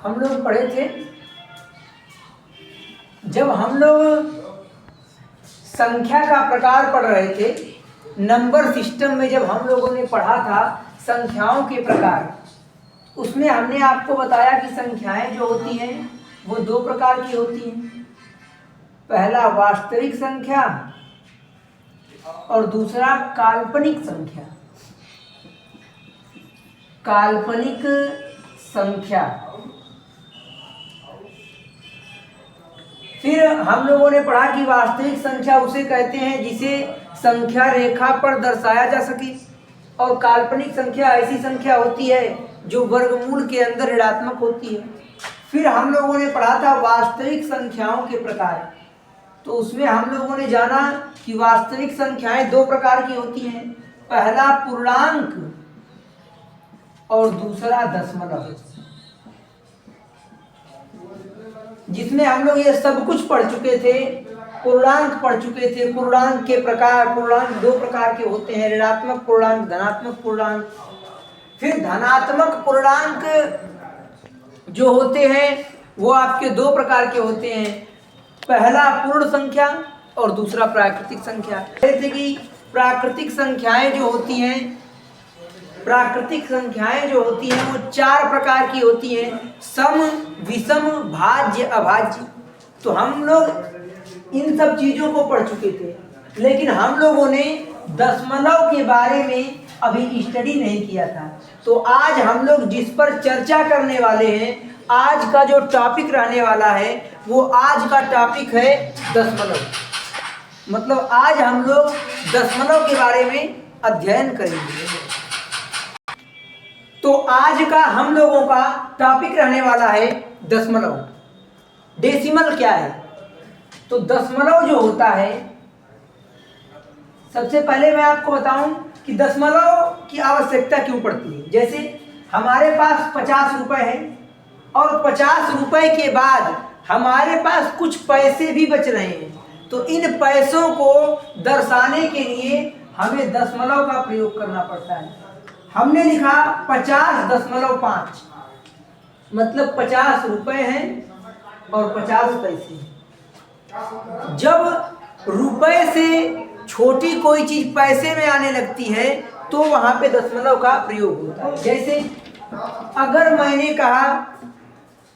हम लोग पढ़े थे, जब हम लोग संख्या का प्रकार पढ़ रहे थे, नंबर सिस्टम में जब हम लोगों ने पढ़ा था संख्याओं के प्रकार, उसमें हमने आपको बताया कि संख्याएं जो होती हैं वो दो प्रकार की होती हैं। पहला वास्तविक संख्या और दूसरा काल्पनिक संख्या। काल्पनिक संख्या। फिर हम लोगों ने पढ़ा कि वास्तविक संख्या उसे कहते हैं जिसे संख्या रेखा पर दर्शाया जा सके, और काल्पनिक संख्या ऐसी संख्या होती है जो वर्गमूल के अंदर ऋणात्मक होती है। फिर हम लोगों ने पढ़ा था वास्तविक संख्याओं के प्रकार, तो उसमें हम लोगों ने जाना कि वास्तविक संख्याएं दो प्रकार की होती हैं, पहला पूर्णांक और दूसरा दशमलव, जिसमें हम लोग ये सब कुछ पढ़ चुके थे। पूर्णांक पढ़ चुके थे, पूर्णांक के प्रकार। पूर्णांक दो प्रकार के होते हैं, ऋणात्मक पूर्णांक, धनात्मक पूर्णांक। फिर धनात्मक पूर्णांक जो होते हैं वो आपके दो प्रकार के होते हैं, पहला पूर्ण संख्या और दूसरा प्राकृतिक संख्या। जैसे कि प्राकृतिक संख्याएं जो होती हैं, प्राकृतिक संख्याएं जो होती हैं वो चार प्रकार की होती हैं, सम, विषम, भाज्य, अभाज्य। तो हम लोग इन सब चीजों को पढ़ चुके थे, लेकिन हम लोगों ने दशमलव के बारे में अभी स्टडी नहीं किया था। तो आज हम लोग जिस पर चर्चा करने वाले हैं, आज का जो टॉपिक रहने वाला है वो आज का टॉपिक है दशमलव। मतलब आज हम लोग दशमलव के बारे में अध्ययन करेंगे। तो आज का हम लोगों का टॉपिक रहने वाला है दशमलव। डेसिमल क्या है? तो दशमलव जो होता है, सबसे पहले मैं आपको बताऊं कि दशमलव की आवश्यकता क्यों पड़ती है। जैसे हमारे पास 50 रुपए है और 50 रुपए के बाद हमारे पास कुछ पैसे भी बच रहे हैं, तो इन पैसों को दर्शाने के लिए हमें दशमलव का प्रयोग करना पड़ता है। हमने लिखा 50.5, मतलब 50 रुपए हैं और 50 पैसे हैं। जब रुपए से छोटी कोई चीज पैसे में आने लगती है तो वहां पे दशमलव का प्रयोग होता है। जैसे अगर मैंने कहा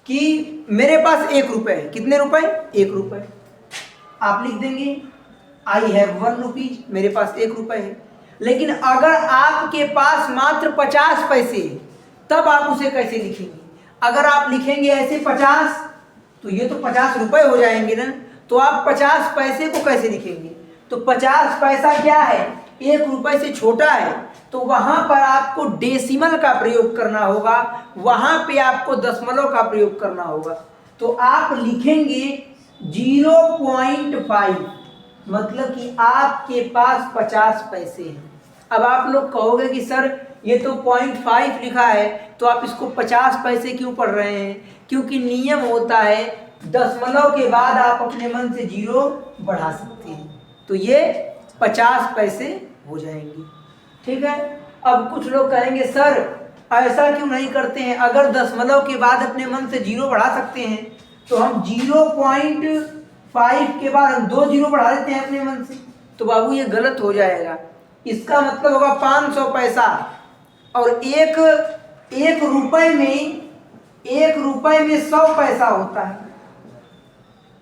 कि मेरे पास 1 रुपए है, कितने रुपए? 1 रुपए। आप लिख देंगे आई हैव 1 रुपीज, मेरे पास 1 रुपए है। लेकिन अगर आपके पास मात्र 50 पैसे, तब आप उसे कैसे लिखेंगे? अगर आप लिखेंगे ऐसे 50, तो ये तो 50 रुपए हो जाएंगे ना, तो आप 50 पैसे को कैसे लिखेंगे? तो 50 पैसा क्या है? 1 रुपए से छोटा है, तो वहां पर आपको डेसिमल का प्रयोग करना होगा, वहां पे आपको दशमलव का प्रयोग करना होगा। तो आप लिखेंगे 0.5, मतलब कि आपके पास 50 पैसे हैं। अब आप लोग कहोगे कि सर ये तो 0.5 लिखा है, तो आप इसको 50 पैसे क्यों पढ़ रहे हैं? क्योंकि नियम होता है दशमलव के बाद आप अपने मन से 0 बढ़ा सकते हैं, तो ये 50 पैसे हो जाएंगे। ठीक है। अब कुछ लोग कहेंगे सर ऐसा क्यों नहीं करते हैं, अगर दशमलव के बाद अपने मन से 0 बढ़ा सकते हैं तो हम 0.5 के बाद हम 2 0 बढ़ा देते हैं अपने मन से। तो बाबू ये गलत हो जाएगा। इसका मतलब होगा 500 पैसा, और एक रुपए में 100 पैसा होता है,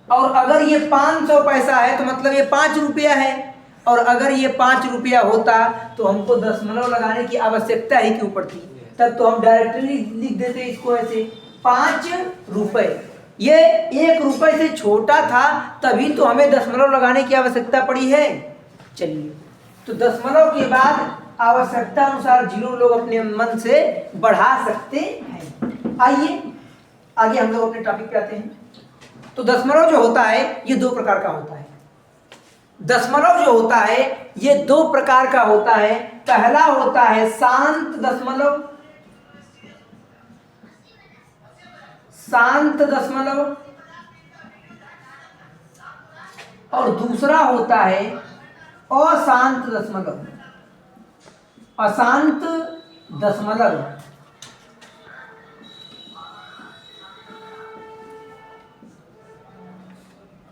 और अगर ये 500 पैसा है तो मतलब ये 5 रुपया है, और अगर ये 5 रुपया होता तो हमको दशमलव लगाने की आवश्यकता ही क्यों पड़ती? तब तो हम डायरेक्टली लिख देते इसको ऐसे 5 रुपए। ये 1 रुपए से छोटा था, तभी तो हमें दशमलव लगाने की आवश्यकता पड़ी है। चलिए, तो दशमलव के बाद आवश्यकता अनुसार 0 लोग अपने मन से बढ़ा सकते हैं। आइए आगे हम लोग अपने टॉपिक पे आते हैं। तो दशमलव जो होता है ये 2 प्रकार का होता है। दशमलव जो होता है ये 2 प्रकार का होता है। पहला होता है शांत दशमलव, शांत दशमलव, और दूसरा होता है अशांत दशमलव। अशांत दशमलव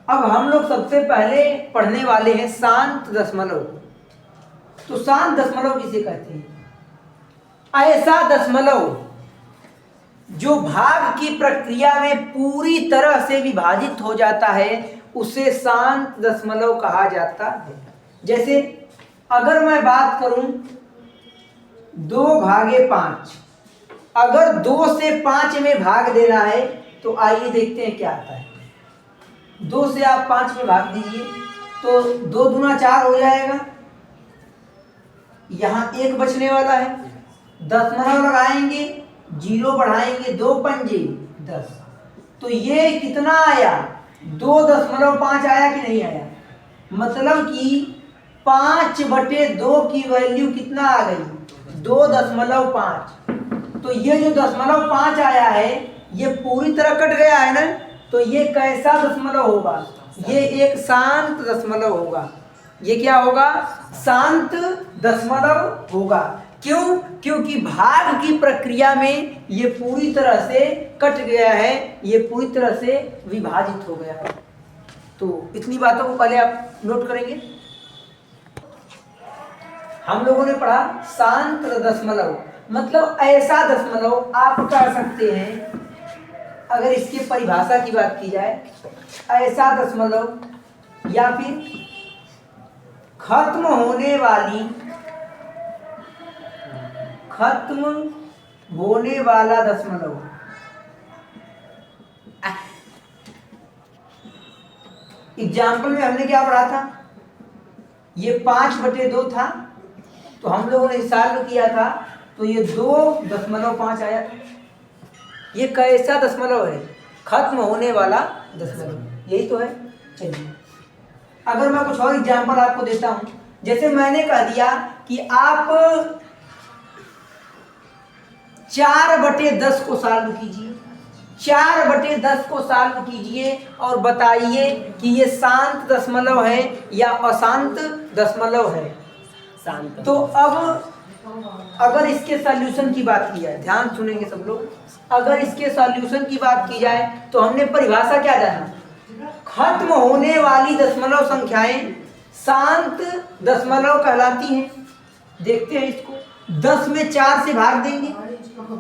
अब हम लोग सबसे पहले पढ़ने वाले हैं शांत दशमलव। तो शांत दशमलव किसे कहते हैं? ऐसा दशमलव जो भाग की प्रक्रिया में पूरी तरह से विभाजित हो जाता है उसे शांत दशमलव कहा जाता है। जैसे अगर मैं बात करूं 2/5, अगर 2 से 5 में भाग देना है तो आइए देखते हैं क्या आता है। 2 से आप 5 में भाग दीजिए तो 2 दूना 4 हो जाएगा, यहाँ 1 बचने वाला है, दशमलव लगाएंगे, 0 बढ़ाएंगे, 2 पंजे 10। तो ये कितना आया? 2.5 आया कि नहीं आया? मतलब कि 5/2 की वैल्यू कितना आ गई? 2.5। तो ये जो 0.5 आया है ये पूरी तरह कट गया है ना, तो ये कैसा दशमलव होगा? ये एक शांत दशमलव होगा। ये क्या होगा? शांत दशमलव होगा। क्यों? क्योंकि भाग की प्रक्रिया में ये पूरी तरह से कट गया है, ये पूरी तरह से विभाजित हो गया है। तो इतनी बातों को पहले आप नोट करेंगे। हम लोगों ने पढ़ा शांत दशमलव मतलब ऐसा दशमलव आप कह सकते हैं, अगर इसकी परिभाषा की बात की जाए, ऐसा दशमलव या फिर खत्म होने वाला दशमलव। एग्जाम्पल में हमने क्या पढ़ा था? ये 5/2 था, तो हम लोगों ने सॉल्व किया था तो ये 2.5 आया था। ये कैसा दशमलव है? खत्म होने वाला दशमलव, यही तो है। चलिए अगर मैं कुछ और एग्जाम्पल आपको देता हूं, जैसे मैंने कह दिया कि आप 4/10 को सॉल्व कीजिए, 4/10 को सॉल्व कीजिए और बताइए कि ये शांत दशमलव है या अशांत दशमलव है। शांत। तो अब अगर इसके सॉल्यूशन की बात की जाए, ध्यान सुनेंगे सब लोग, अगर इसके सॉल्यूशन की बात की जाए तो हमने परिभाषा क्या जाना? खत्म होने वाली दशमलव संख्याएं शांत दशमलव कहलाती हैं। देखते हैं इसको। 10 में 4 से भाग देंगे,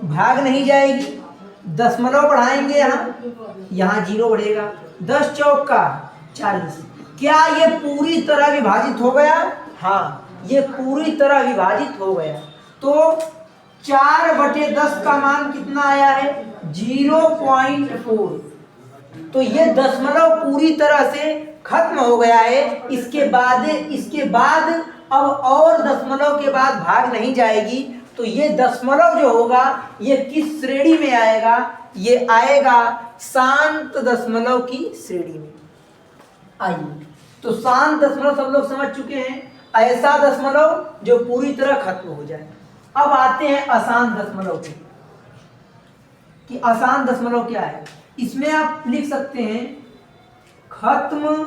भाग नहीं जाएगी, दशमलव बढ़ाएंगे, यहाँ 0 बढ़ेगा, 10 चौका 40। क्या ये पूरी तरह विभाजित हो गया? हाँ, ये पूरी तरह विभाजित हो गया। तो 4/10 का मान कितना आया है? 0.4। तो ये दशमलव पूरी तरह से खत्म हो गया है। इसके बाद अब और दशमलव के बाद भाग नहीं जाएगी। तो ये दशमलव जो होगा ये किस श्रेणी में आएगा? ये आएगा शांत दशमलव की श्रेणी में। आइए, तो शांत दशमलव सब लोग समझ चुके हैं, ऐसा दशमलव जो पूरी तरह खत्म हो जाए। अब आते हैं अशांत दशमलव पे कि अशांत दशमलव क्या है। इसमें आप लिख सकते हैं खत्म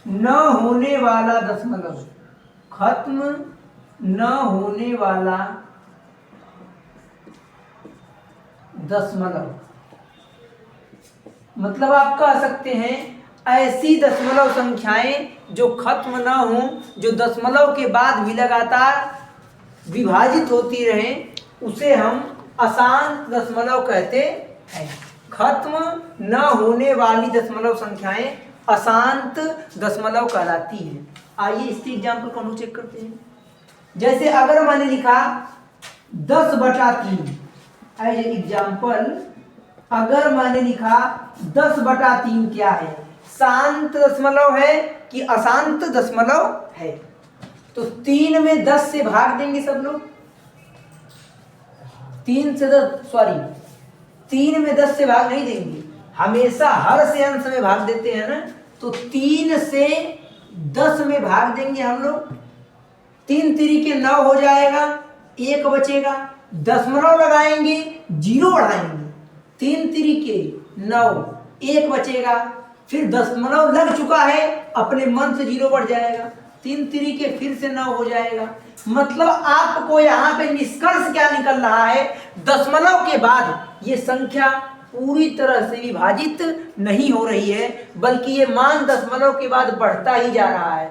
न होने वाला दशमलव, खत्म न होने वाला दशमलव। मतलब आप कह सकते हैं ऐसी दशमलव संख्याएं जो खत्म न हो, जो दशमलव के बाद भी लगातार विभाजित होती रहें, उसे हम अशांत दशमलव कहते हैं। खत्म न होने वाली दशमलव संख्याएं अशांत दशमलव कहलाती है। आइए इसके एग्जाम्पल को हम चेक करते हैं। जैसे अगर मैंने लिखा 10/3 एज ए एग्जाम्पल, अगर मैंने लिखा 10/3 क्या है? शांत दशमलव है कि अशांत दशमलव है? तो 3 में 10 से भाग देंगे सब लोग। 3 में 10 से भाग नहीं देंगे, हमेशा हर से अंश में भाग देते हैं ना। तो 3 से 10 में भाग देंगे हम लोग। 3 तिरिके 9 हो जाएगा, 1 बचेगा, दशमलव लगाएंगे, 0 बढ़ाएंगे, 3 तिरिके 9, 1 बचेगा, फिर दशमलव लग चुका है, अपने मन से 0 बढ़ जाएगा, 3 तिरिके फिर से 9 हो जाएगा। मतलब आपको यहाँ पे निष्कर्ष क्या निकल रहा है? दशमलव के बाद ये संख्या पूरी तरह से विभाजित नहीं हो रही है, बल्कि ये मान दशमलव के बाद बढ़ता ही जा रहा है।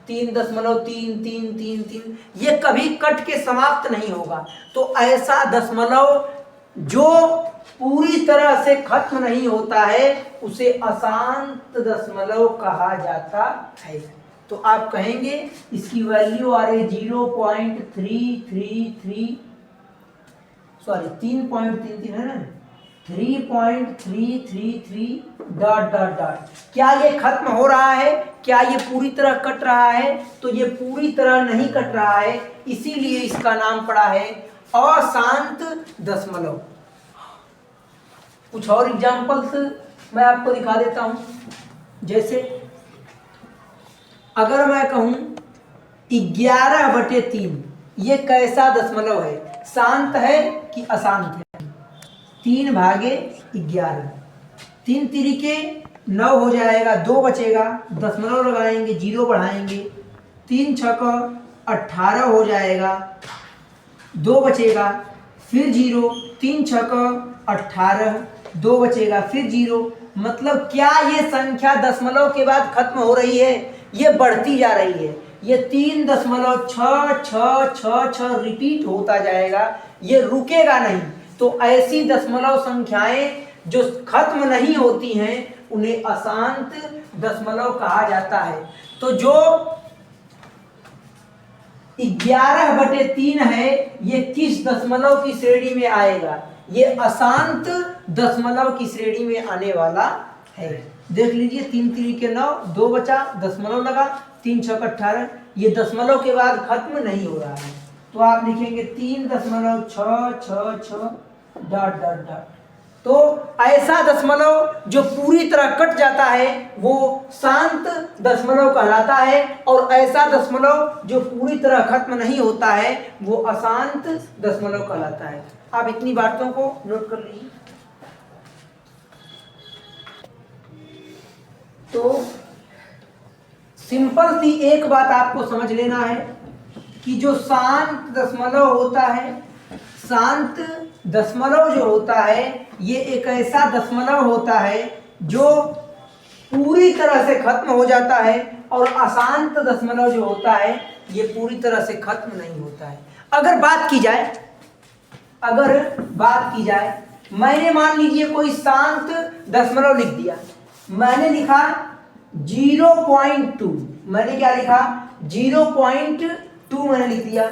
3.33333, ये कभी कट के समाप्त नहीं होगा। तो ऐसा दशमलव जो पूरी तरह से खत्म नहीं होता है उसे अशांत दशमलव कहा जाता है। तो आप कहेंगे इसकी वैल्यू आ रही 0.333, सॉरी 3.33 है ना, 3.333 डॉट डॉट डॉट। क्या ये खत्म हो रहा है? क्या ये पूरी तरह कट रहा है? तो ये पूरी तरह नहीं कट रहा है, इसीलिए इसका नाम पड़ा है अशांत दशमलव। कुछ और एग्जांपल्स मैं आपको दिखा देता हूं। जैसे अगर मैं कहूं 11/3, ये कैसा दशमलव है? शांत है कि अशांत है? 3/11, 3 तिरिके 9 हो जाएगा, 2 बचेगा, दशमलव लगाएंगे, 0 बढ़ाएंगे, 3 छक्का 18 हो जाएगा, 2 बचेगा, फिर 0, 3 छक्का 18, 2 बचेगा, फिर 0। मतलब क्या ये संख्या दशमलव के बाद खत्म हो रही है? ये बढ़ती जा रही है। ये 3.66666 रिपीट होता जाएगा, ये रुकेगा नहीं। तो ऐसी दशमलव संख्याएं जो खत्म नहीं होती हैं उन्हें अशांत दशमलव कहा जाता है। तो जो 11/3 है ये किस दशमलव की श्रेणी में आएगा? ये अशांत दशमलव की श्रेणी में आने वाला है। देख लीजिए, 3 तिरिके 9, 2 बचा, दशमलव लगा, 3 छक्का 18, ये दशमलव के बाद खत्म नहीं हो रहा है। तो आप लिखेंगे 3.666 डॉट डॉट डॉट। तो ऐसा दशमलव जो पूरी तरह कट जाता है वो शांत दशमलव कहलाता है, और ऐसा दशमलव जो पूरी तरह खत्म नहीं होता है वो अशांत दशमलव कहलाता है। आप इतनी बातों को नोट कर लीजिए। तो सिंपल सी एक बात आपको समझ लेना है कि जो शांत दशमलव होता है, शांत दशमलव जो होता है ये एक ऐसा दशमलव होता है जो पूरी तरह से खत्म हो जाता है, और अशांत दशमलव जो होता है ये पूरी तरह से खत्म नहीं होता है। अगर बात की जाए, मैंने मान लीजिए कोई शांत दशमलव लिख दिया, मैंने लिखा 0.2, मैंने क्या लिखा? 0.2 मैंने लिख दिया।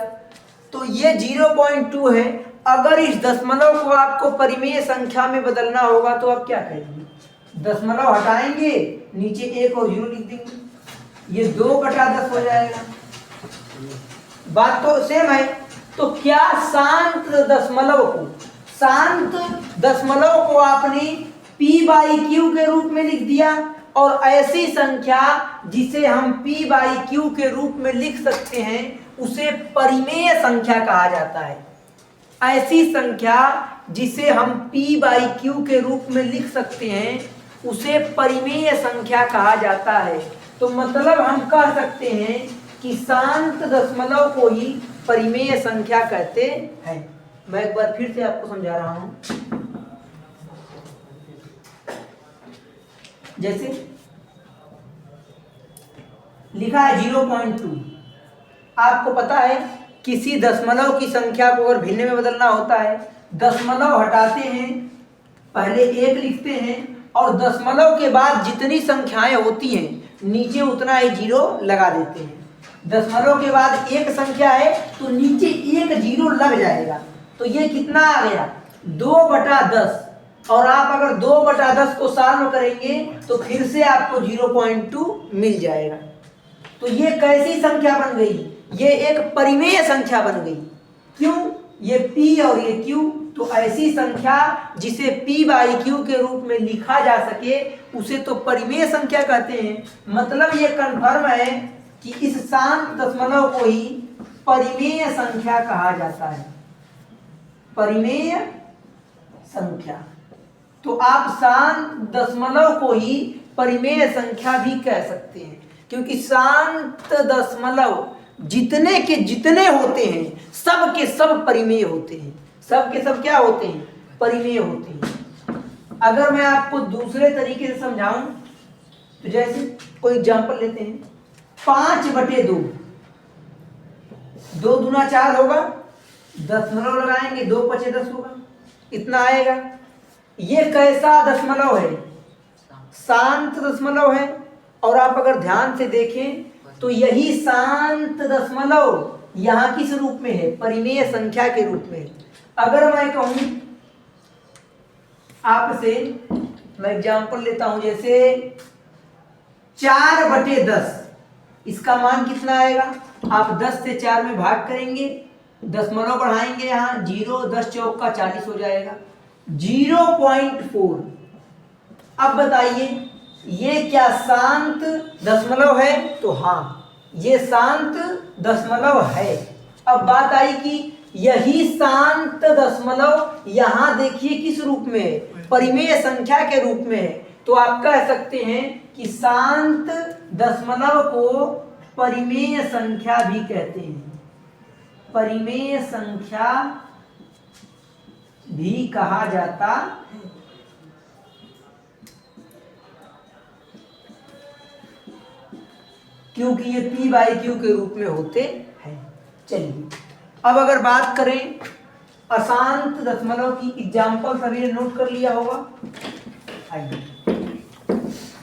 तो ये 0.2 है। अगर इस दशमलव को आपको परिमेय संख्या में बदलना होगा तो आप क्या करेंगे? दशमलव हटाएंगे, नीचे 1 और 0 लिख देंगे, ये 2/10 हो जाएगा। बात तो सेम है। तो क्या शांत दशमलव को आपने p/q के रूप में लिख दिया, और ऐसी संख्या जिसे हम p/q के रूप में लिख सकते हैं उसे परिमेय संख्या कहा जाता है। ऐसी संख्या जिसे हम p/q के रूप में लिख सकते हैं उसे परिमेय संख्या कहा जाता है। तो मतलब हम कह सकते हैं कि शांत दशमलव को ही परिमेय संख्या कहते हैं। मैं एक बार फिर से आपको समझा रहा हूं। जैसे लिखा है 0.2, आपको पता है किसी दशमलव की संख्या को अगर भिन्न में बदलना होता है, दशमलव हटाते हैं, पहले 1 लिखते हैं, और दशमलव के बाद जितनी संख्याएं होती हैं नीचे उतना ही 0 लगा देते हैं। दशमलव के बाद एक संख्या है तो नीचे 1 0 लग जाएगा। तो ये कितना आ गया? 2/10। और आप अगर 2/10 को सॉल्व करेंगे तो फिर से आपको 0.2 मिल जाएगा। तो ये कैसी संख्या बन गई? ये एक परिमेय संख्या बन गई। क्यों? ये p और ये q, तो ऐसी संख्या जिसे p/q के रूप में लिखा जा सके उसे तो परिमेय संख्या कहते हैं। मतलब ये कन्फर्म है कि इस शांत दशमलव को ही परिमेय संख्या कहा जाता है। परिमेय संख्या। तो आप शांत दशमलव को ही परिमेय संख्या भी कह सकते हैं, क्योंकि शांत दशमलव जितने के जितने होते हैं सब के सब परिमेय होते हैं। सब के सब क्या होते हैं? परिमेय होते हैं। अगर मैं आपको दूसरे तरीके से समझाऊं तो जैसे कोई एग्जांपल लेते हैं, 5/2, 2 दूना 4 होगा, दशमलव लगाएंगे, 2 पचे 10 होगा, इतना आएगा। ये कैसा दशमलव है? शांत दशमलव है। और आप अगर ध्यान से देखें तो यही शांत दशमलव यहाँ किस रूप में है? परिमेय संख्या के रूप में। अगर मैं कहूं आपसे, मैं एग्जांपल लेता हूं, जैसे 4/10, इसका मान कितना आएगा? आप 10 से 4 में भाग करेंगे, दशमलव बढ़ाएंगे, यहाँ 0, 10 चौक का 40 हो जाएगा, 0.4। अब बताइए ये क्या शांत दशमलव है? तो हाँ, ये शांत दशमलव है। अब बात आई कि यही शांत दशमलव यहाँ देखिए किस रूप में है? परिमेय संख्या के रूप में है। तो आप कह सकते हैं कि शांत दशमलव को परिमेय संख्या भी कहते हैं, परिमेय संख्या भी कहा जाता है। क्योंकि ये p/q के रूप में होते हैं। चलिए अब अगर बात करें अशांत दशमलव की, एग्जाम्पल सभी ने नोट कर लिया होगा। आइए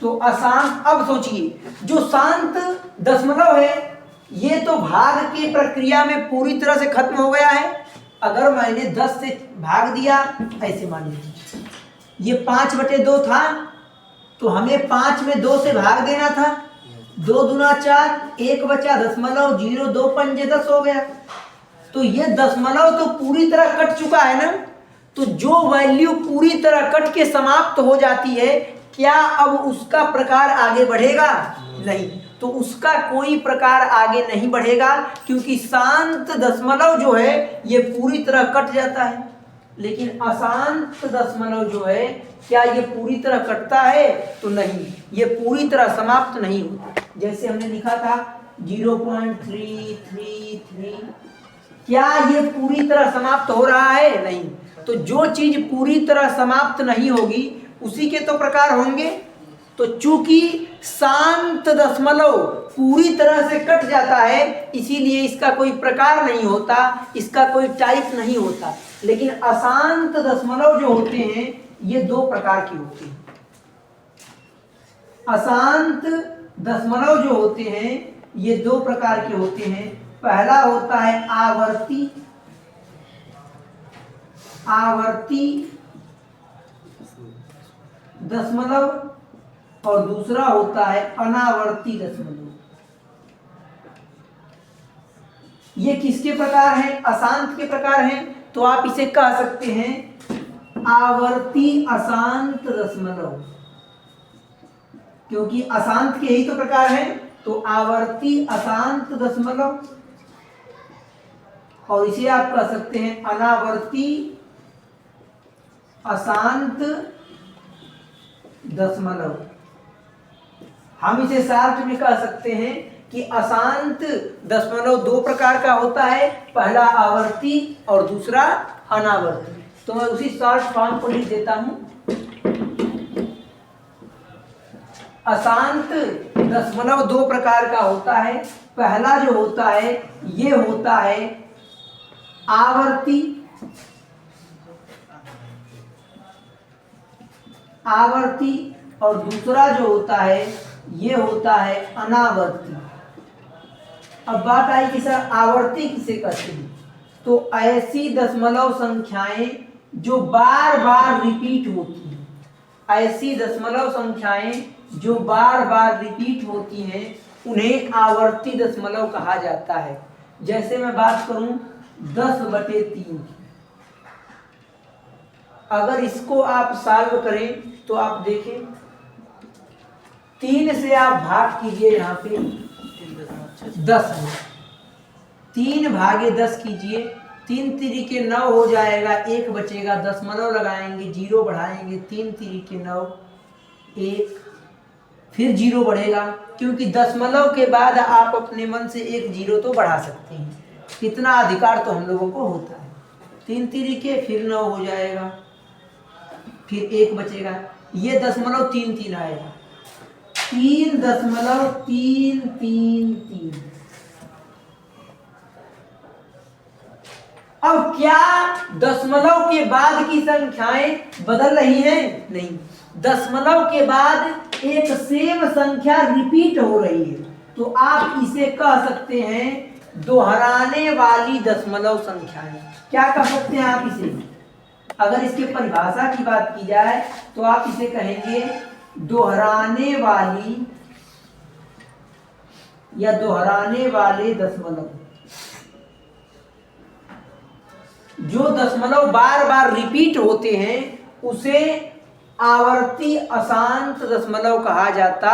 तो अशांत, अब सोचिए जो शांत दशमलव है ये तो भाग की प्रक्रिया में पूरी तरह से खत्म हो गया है। अगर मैंने 10 से भाग दिया, ऐसे मान लीजिए ये 5/2 था, तो हमें 5 में 2 से भाग देना था, 2 दूना 4, 1 बचा दशमलव 0, 2 पंजे 10 हो गया। तो ये दशमलव तो पूरी तरह कट चुका है ना। तो जो वैल्यू पूरी तरह कट के समाप्त हो जाती है, क्या अब उसका प्रकार आगे बढ़ेगा? नहीं, तो उसका कोई प्रकार आगे नहीं बढ़ेगा, क्योंकि शांत दशमलव जो है ये पूरी तरह कट जाता है। लेकिन अशांत दशमलव जो है, क्या ये पूरी तरह कटता है? तो नहीं, ये पूरी तरह समाप्त नहीं होता। जैसे हमने लिखा था 0.333, क्या ये पूरी तरह समाप्त हो रहा है? नहीं। तो जो चीज पूरी तरह समाप्त नहीं होगी उसी के तो प्रकार होंगे। तो चूंकि शांत दशमलव पूरी तरह से कट जाता है, इसीलिए इसका कोई प्रकार नहीं होता, इसका कोई टाइप नहीं होता। लेकिन अशांत दशमलव जो होते हैं ये 2 प्रकार के होते हैं। अशांत दशमलव जो होते हैं ये 2 प्रकार के होते हैं। पहला होता है आवर्ती दशमलव, और दूसरा होता है अनावर्ती दशमलव। ये किसके प्रकार हैं? अशांत के प्रकार हैं। तो आप इसे कह सकते हैं आवर्ती अशांत दशमलव, क्योंकि अशांत के ही तो प्रकार हैं। तो आवर्ती अशांत दशमलव, और इसे आप कह सकते हैं अनावर्ती अशांत दशमलव। हम इसे सार्थ में कह सकते हैं कि अशांत दशमलव 2 प्रकार का होता है, पहला आवर्ती और दूसरा अनावर्ती। तो मैं उसी शॉर्ट फॉर्म को लिख देता हूं। अशांत दशमलव 2 प्रकार का होता है। पहला जो होता है ये होता है आवर्ती और दूसरा जो होता है ये होता है अनावर्ती। अब बात आई कि सर आवर्ती किसे कहते हैं? तो ऐसी दशमलव संख्याएं जो बार बार रिपीट होती हैं, ऐसी दशमलव संख्याएं जो बार बार रिपीट होती हैं उन्हें आवर्ती दशमलव कहा जाता है। जैसे मैं बात करूं 10/3, अगर इसको आप सॉल्व करें तो आप देखें 3 से आप भाग कीजिए, यहाँ पे 10 है, 3/10 कीजिए, 3 तिरिके 9 हो जाएगा, 1 बचेगा, दशमलव लगाएंगे, 0 बढ़ाएंगे, 3 तिरिके 9, 1, फिर 0 बढ़ेगा, क्योंकि दशमलव के बाद आप अपने मन से 1 0 तो बढ़ा सकते हैं, इतना अधिकार तो हम लोगों को होता है। 3 तिरिके फिर 9 हो जाएगा, फिर 1 बचेगा, ये 0.33 आएगा, 3.333। अब क्या दशमलव के बाद की संख्याएं बदल रही हैं? नहीं, दशमलव के बाद एक सेम संख्या रिपीट हो रही है, तो आप इसे कह सकते हैं दोहराने वाली दशमलव संख्याएं। क्या कह सकते हैं आप इसे? अगर इसके परिभाषा की बात की जाए तो आप इसे कहेंगे दोहराने वाली या दोहराने वाले दशमलव। जो दशमलव बार बार रिपीट होते हैं उसे आवर्ती अशांत दशमलव कहा जाता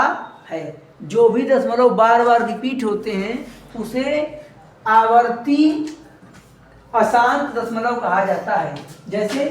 है। जो भी दशमलव बार बार रिपीट होते हैं उसे आवर्ती अशांत दशमलव कहा जाता है। जैसे